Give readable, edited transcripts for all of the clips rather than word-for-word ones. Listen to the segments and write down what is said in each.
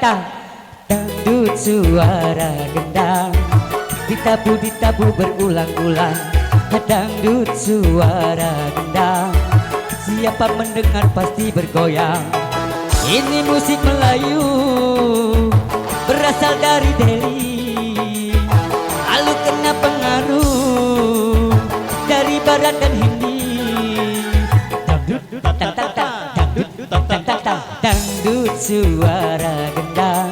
tang. Dangdut suara gendang, ditabu berulang-ulang. Dangdut suara gendang, siapa mendengar pasti bergoyang. Ini musik Melayu berasal dari Delhi, lalu kena pengaruh dari Barat dan Hindi. Dangdut tang tang tang, dangdut tang tang tang, dangdut suara gendang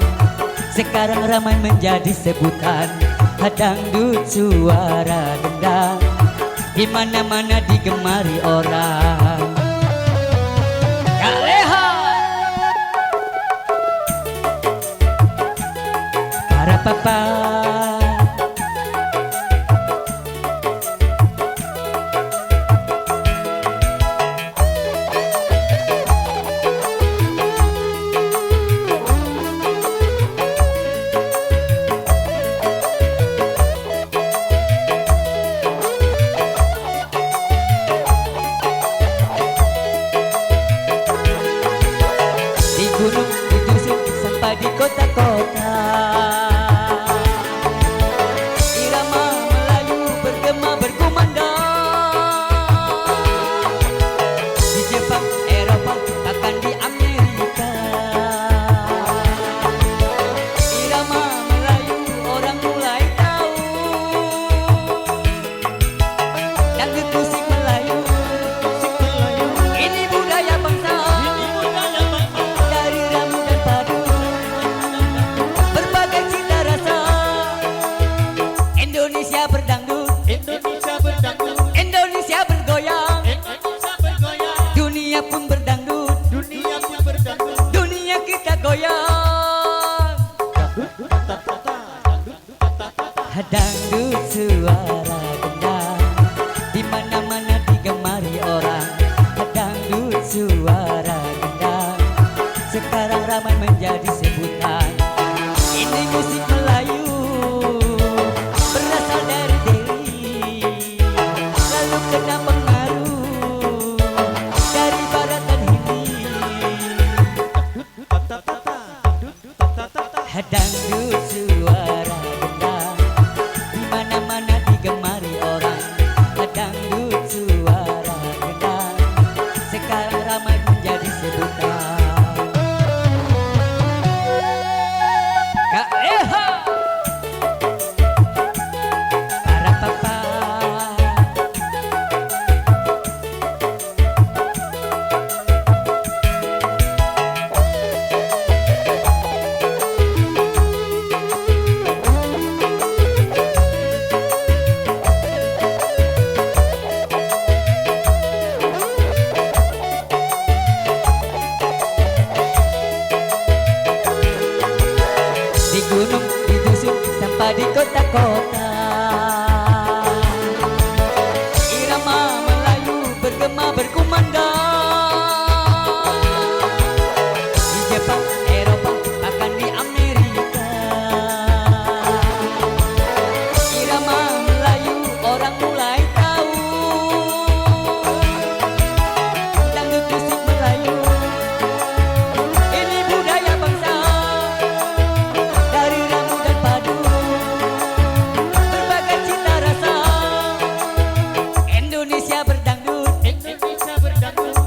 sekarang ramai menjadi sebutan. Dangdut suara gendang di mana-mana digemari orang. Kak Leha, para papa. Gunung, di dusun, sampai di kota-kota, irama Melayu bergema berkumandang. Di Jepang, Eropa, bahkan di Amerika, irama Melayu orang mulai tahu. Dangdut musik Melayu, ini budaya bangsa. Indonesia berdangdut, Indonesia bergoyang, dunia pun berdangdut, dunia kita goyang. Dangdut suara gendang di mana-mana digemari orang. Dangdut suara gendang sekarang ramai menjadi sebutan. Ini musik Melayu berasal dari Delhi, lalu kena pengaruh dari Barat dan Hindi. Dangdut suara gendang di mana-mana digemari orang. Dangdut suara gendang sekarang ramai menjadi sebutan. Kak Leha, para papa. Di gunung, di dusun, sampai di kota-kota, irama Melayu bergema berkumandang. Di Jepang, Eropa, bahkan di Amerika, irama Melayu orang mulai tahu. Dangdut musik Melayu, ini budaya bangsa. Dari ramu dan padu, berbagai cita rasa. Indonesia berdangdut,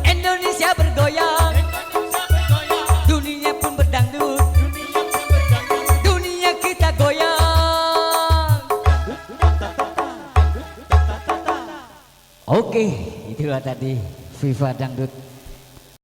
Indonesia bergoyang, dunia pun berdangdut, dunia kita goyang. Oke, itulah tadi Viva Dangdut.